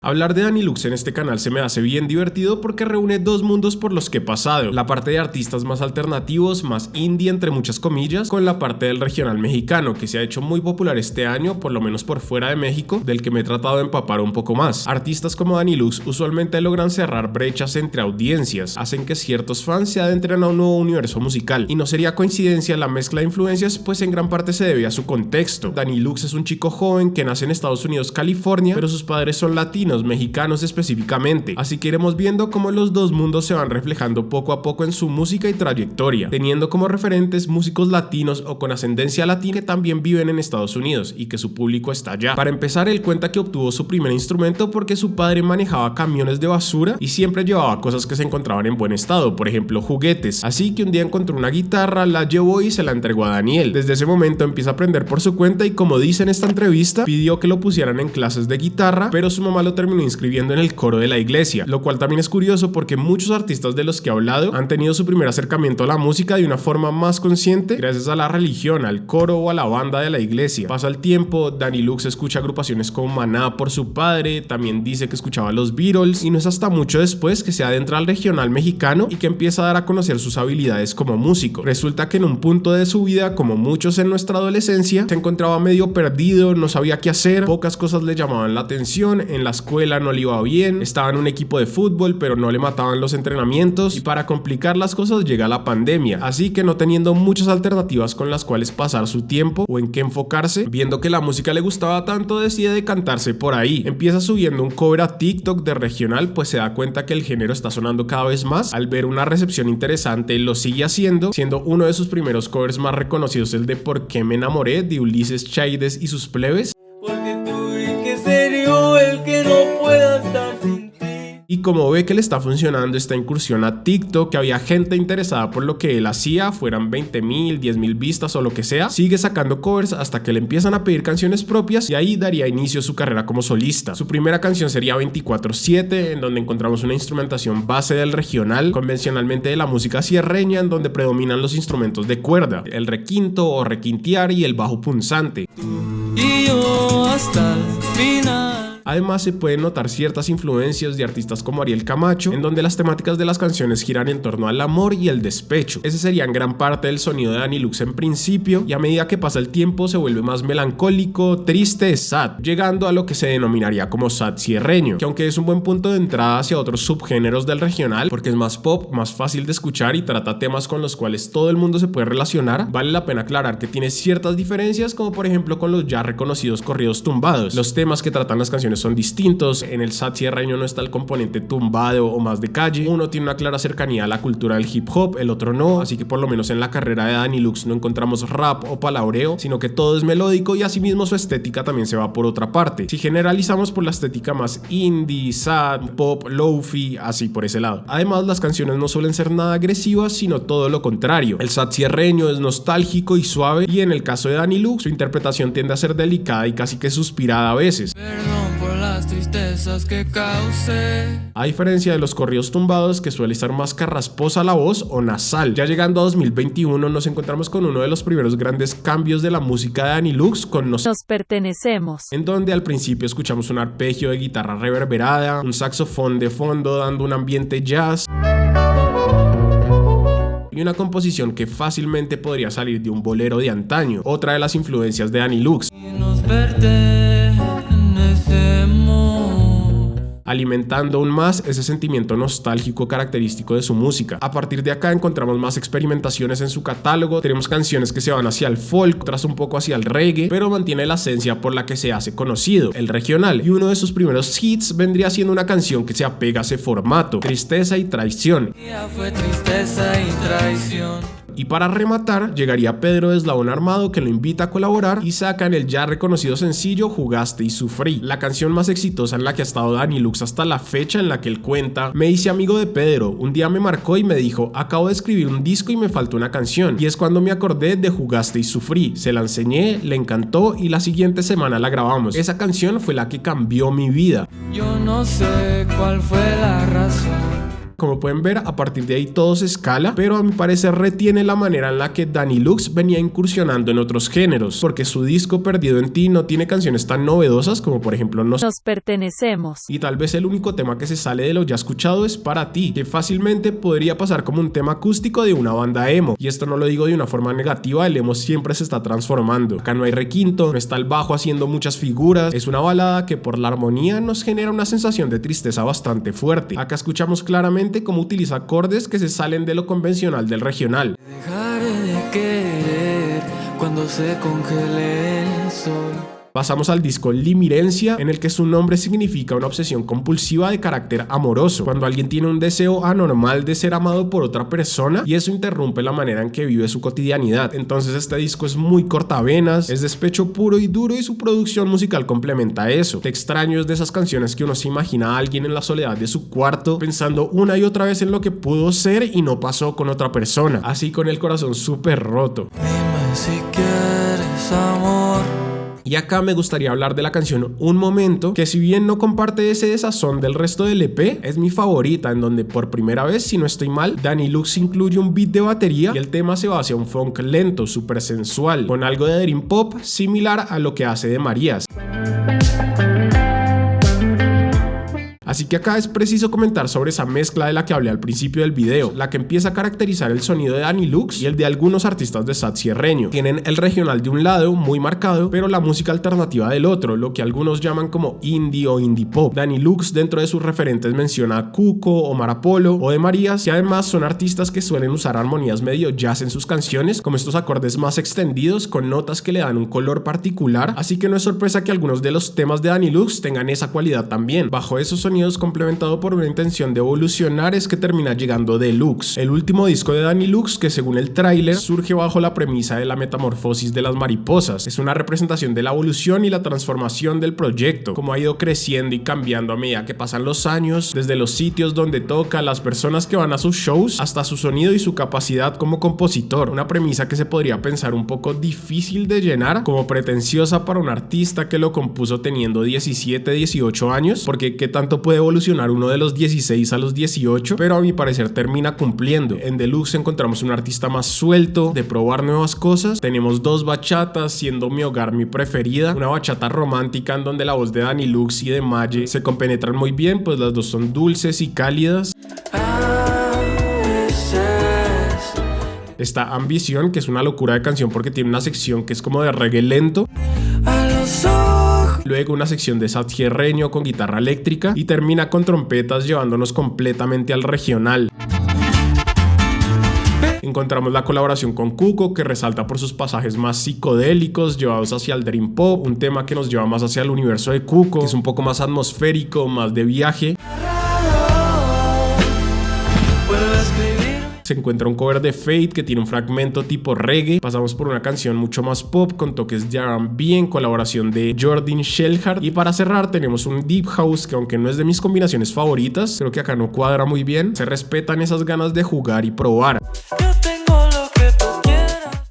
Hablar de Danilux en este canal se me hace bien divertido porque reúne dos mundos por los que he pasado, la parte de artistas más alternativos, más indie entre muchas comillas, con la parte del regional mexicano que se ha hecho muy popular este año, por lo menos por fuera de México, del que me he tratado de empapar un poco más. Artistas como Danilux usualmente logran cerrar brechas entre audiencias, hacen que ciertos fans se adentren a un nuevo universo musical, y no sería coincidencia la mezcla de influencias, pues en gran parte se debe a su contexto. Danilux es un chico joven que nace en Estados Unidos, California, pero sus padres son latinos, mexicanos específicamente, así que iremos viendo cómo los dos mundos se van reflejando poco a poco en su música y trayectoria, teniendo como referentes músicos latinos o con ascendencia latina que también viven en Estados Unidos y que su público está allá. Para empezar, él cuenta que obtuvo su primer instrumento porque su padre manejaba camiones de basura y siempre llevaba cosas que se encontraban en buen estado, por ejemplo juguetes, así que un día encontró una guitarra, la llevó y se la entregó a Daniel. Desde ese momento empieza a aprender por su cuenta y, como dice en esta entrevista, pidió que lo pusieran en clases de guitarra, pero su mamá lo terminó inscribiendo en el coro de la iglesia, lo cual también es curioso porque muchos artistas de los que he hablado han tenido su primer acercamiento a la música de una forma más consciente gracias a la religión, al coro o a la banda de la iglesia. Pasa el tiempo, Danilux escucha agrupaciones como Maná por su padre, también dice que escuchaba los Beatles, y no es hasta mucho después que se adentra al regional mexicano y que empieza a dar a conocer sus habilidades como músico. Resulta que en un punto de su vida, como muchos en nuestra adolescencia, se encontraba medio perdido, no sabía qué hacer, pocas cosas le llamaban la atención, en la escuela no le iba bien, estaba en un equipo de fútbol pero no le mataban los entrenamientos, y para complicar las cosas llega la pandemia, así que no teniendo muchas alternativas con las cuales pasar su tiempo o en qué enfocarse, viendo que la música le gustaba tanto, decide decantarse por ahí. Empieza subiendo un cover a TikTok de regional, pues se da cuenta que el género está sonando cada vez más. Al ver una recepción interesante, lo sigue haciendo, siendo uno de sus primeros covers más reconocidos el de ¿Por qué me enamoré?, de Ulises Chaides y sus plebes. Y como ve que le está funcionando esta incursión a TikTok, que había gente interesada por lo que él hacía, fueran 20,000, 10,000 vistas o lo que sea, sigue sacando covers hasta que le empiezan a pedir canciones propias, y ahí daría inicio a su carrera como solista. Su primera canción sería 24/7, en donde encontramos una instrumentación base del regional, convencionalmente de la música sierreña, en donde predominan los instrumentos de cuerda, el requinto o requintear y el bajo punzante. Y yo hasta el final. Además, se pueden notar ciertas influencias de artistas como Ariel Camacho, en donde las temáticas de las canciones giran en torno al amor y el despecho. Ese sería en gran parte el sonido de Danilux en principio, y a medida que pasa el tiempo se vuelve más melancólico, triste, sad, llegando a lo que se denominaría como sad sierreño, que aunque es un buen punto de entrada hacia otros subgéneros del regional, porque es más pop, más fácil de escuchar y trata temas con los cuales todo el mundo se puede relacionar, vale la pena aclarar que tiene ciertas diferencias, como por ejemplo con los ya reconocidos corridos tumbados. Los temas que tratan las canciones son distintos. En el sad sierreño no está el componente tumbado o más de calle, uno tiene una clara cercanía a la cultura del hip hop, el otro no, así que por lo menos en la carrera de Danilux no encontramos rap o palabreo, sino que todo es melódico, y asimismo su estética también se va por otra parte. Si generalizamos por la estética más indie, sad, pop, lofi, así por ese lado. Además, las canciones no suelen ser nada agresivas, sino todo lo contrario. El sad sierreño es nostálgico y suave, y en el caso de Danilux su interpretación tiende a ser delicada y casi que suspirada a veces. Las tristezas que causé. A diferencia de los corridos tumbados, que suele estar más carrasposa la voz o nasal. Ya llegando a 2021 nos encontramos con uno de los primeros grandes cambios de la música de Danilux, con Nos Pertenecemos, en donde al principio escuchamos un arpegio de guitarra reverberada, un saxofón de fondo dando un ambiente jazz y una composición que fácilmente podría salir de un bolero de antaño, otra de las influencias de Danilux, alimentando aún más ese sentimiento nostálgico característico de su música. A partir de acá encontramos más experimentaciones en su catálogo, tenemos canciones que se van hacia el folk, otras un poco hacia el reggae, pero mantiene la esencia por la que se hace conocido, el regional, y uno de sus primeros hits vendría siendo una canción que se apega a ese formato, Tristeza y Traición. Fue tristeza y traición. Y para rematar, llegaría Pedro de Eslabón Armado, que lo invita a colaborar, y sacan el ya reconocido sencillo Jugaste y Sufrí, la canción más exitosa en la que ha estado Danilux hasta la fecha, en la que él cuenta: me hice amigo de Pedro, un día me marcó y me dijo, acabo de escribir un disco y me faltó una canción, y es cuando me acordé de Jugaste y Sufrí, se la enseñé, le encantó y la siguiente semana la grabamos. Esa canción fue la que cambió mi vida. Yo no sé cuál fue la razón. Como pueden ver, a partir de ahí todo se escala, pero a mi parecer retiene la manera en la que Dani Lux venía incursionando en otros géneros, porque su disco Perdido en Ti no tiene canciones tan novedosas como por ejemplo Nos Pertenecemos. Y tal vez el único tema que se sale de lo ya escuchado es Para Ti, que fácilmente podría pasar como un tema acústico de una banda emo. Y esto no lo digo de una forma negativa, el emo siempre se está transformando. Acá no hay requinto, no está el bajo haciendo muchas figuras, es una balada que por la armonía nos genera una sensación de tristeza bastante fuerte. Acá escuchamos claramente cómo utiliza acordes que se salen de lo convencional del regional. Dejaré de querer cuando se congele el sol. Pasamos al disco Limirencia, en el que su nombre significa una obsesión compulsiva de carácter amoroso, cuando alguien tiene un deseo anormal de ser amado por otra persona y eso interrumpe la manera en que vive su cotidianidad. Entonces este disco es muy cortavenas, es despecho puro y duro y su producción musical complementa eso. Te extraño es de esas canciones que uno se imagina a alguien en la soledad de su cuarto pensando una y otra vez en lo que pudo ser y no pasó con otra persona, así con el corazón súper roto. Dime si quieres amor. Y acá me gustaría hablar de la canción Un Momento, que si bien no comparte ese desazón del resto del EP, es mi favorita, en donde por primera vez, si no estoy mal, Dani Lux incluye un beat de batería y el tema se va hacia un funk lento, súper sensual, con algo de dream pop similar a lo que hace de Marías. Así que acá es preciso comentar sobre esa mezcla de la que hablé al principio del video, la que empieza a caracterizar el sonido de Dani Lux y el de algunos artistas de Sad Sierreño. Tienen el regional de un lado, muy marcado, pero la música alternativa del otro, lo que algunos llaman como indie o indie pop. Dani Lux dentro de sus referentes menciona a Cuco, Omar Apollo o de Marías, que además son artistas que suelen usar armonías medio jazz en sus canciones, como estos acordes más extendidos con notas que le dan un color particular, así que no es sorpresa que algunos de los temas de Dani Lux tengan esa cualidad también. Bajo esos sonidos complementado por una intención de evolucionar es que termina llegando Deluxe, el último disco de Dani Lux que según el tráiler surge bajo la premisa de la metamorfosis de las mariposas. Es una representación de la evolución y la transformación del proyecto, como ha ido creciendo y cambiando a medida que pasan los años, desde los sitios donde toca, las personas que van a sus shows, hasta su sonido y su capacidad como compositor. Una premisa que se podría pensar un poco difícil de llenar, como pretenciosa para un artista que lo compuso teniendo 17, 18 años, porque ¿qué tanto puede evolucionar uno de los 16 a los 18? Pero a mi parecer termina cumpliendo. En Deluxe encontramos un artista más suelto, de probar nuevas cosas. Tenemos dos bachatas, siendo Mi Hogar mi preferida, una bachata romántica en donde la voz de Dani Lux y de Maye se compenetran muy bien, pues las dos son dulces y cálidas. Está Ambición, que es una locura de canción porque tiene una sección que es como de reggae lento. Luego una sección de Sad Sierreño con guitarra eléctrica y termina con trompetas llevándonos completamente al regional. Encontramos la colaboración con Cuco, que resalta por sus pasajes más psicodélicos llevados hacia el dream pop, un tema que nos lleva más hacia el universo de Cuco, que es un poco más atmosférico, más de viaje. Se encuentra un cover de Fate que tiene un fragmento tipo reggae. Pasamos por una canción mucho más pop con toques de R&B en colaboración de Jordan Shellhard. Y para cerrar tenemos un Deep House que, aunque no es de mis combinaciones favoritas, creo que acá no cuadra muy bien. Se respetan esas ganas de jugar y probar.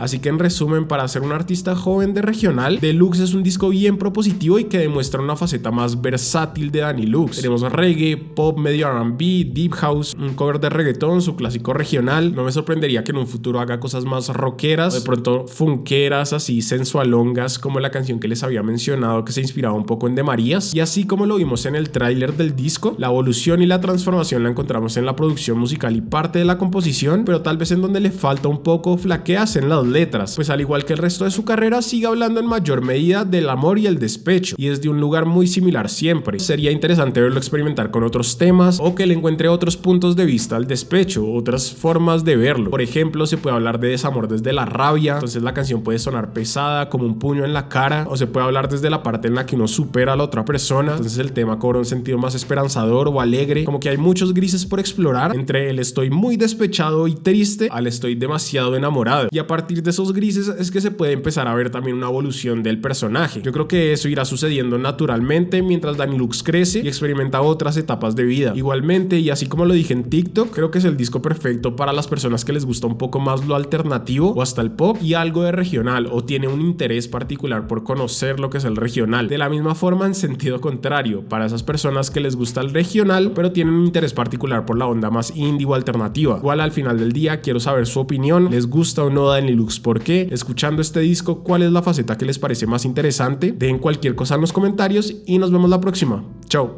Así que en resumen, para ser un artista joven de regional, Deluxe es un disco bien propositivo y que demuestra una faceta más versátil de Dani Lux. Tenemos reggae, pop, medio R&B, deep house, un cover de reggaetón, su clásico regional. No me sorprendería que en un futuro haga cosas más rockeras, o de pronto funkeras, así sensualongas, como la canción que les había mencionado que se inspiraba un poco en De Marías. Y así como lo vimos en el tráiler del disco, la evolución y la transformación la encontramos en la producción musical y parte de la composición, pero tal vez en donde le falta un poco flaqueas en las letras, pues al igual que el resto de su carrera sigue hablando en mayor medida del amor y el despecho, y es de un lugar muy similar siempre. Sería interesante verlo experimentar con otros temas o que le encuentre otros puntos de vista al despecho, otras formas de verlo. Por ejemplo, se puede hablar de desamor desde la rabia, entonces la canción puede sonar pesada como un puño en la cara, o se puede hablar desde la parte en la que uno supera a la otra persona, entonces el tema cobra un sentido más esperanzador o alegre. Como que hay muchos grises por explorar entre el estoy muy despechado y triste al estoy demasiado enamorado, y a partir de de esos grises es que se puede empezar a ver también una evolución del personaje. Yo creo que eso irá sucediendo naturalmente mientras Dani Lux crece y experimenta otras etapas de vida. Igualmente, y así como lo dije en TikTok, creo que es el disco perfecto para las personas que les gusta un poco más lo alternativo o hasta el pop y algo de regional, o tiene un interés particular por conocer lo que es el regional. De la misma forma, en sentido contrario, para esas personas que les gusta el regional pero tienen un interés particular por la onda más indie o alternativa. Igual al final del día quiero saber su opinión. ¿Les gusta o no Dani Lux? ¿Por qué? Escuchando este disco, ¿cuál es la faceta que les parece más interesante? Dejen cualquier cosa en los comentarios y nos vemos la próxima. Chao.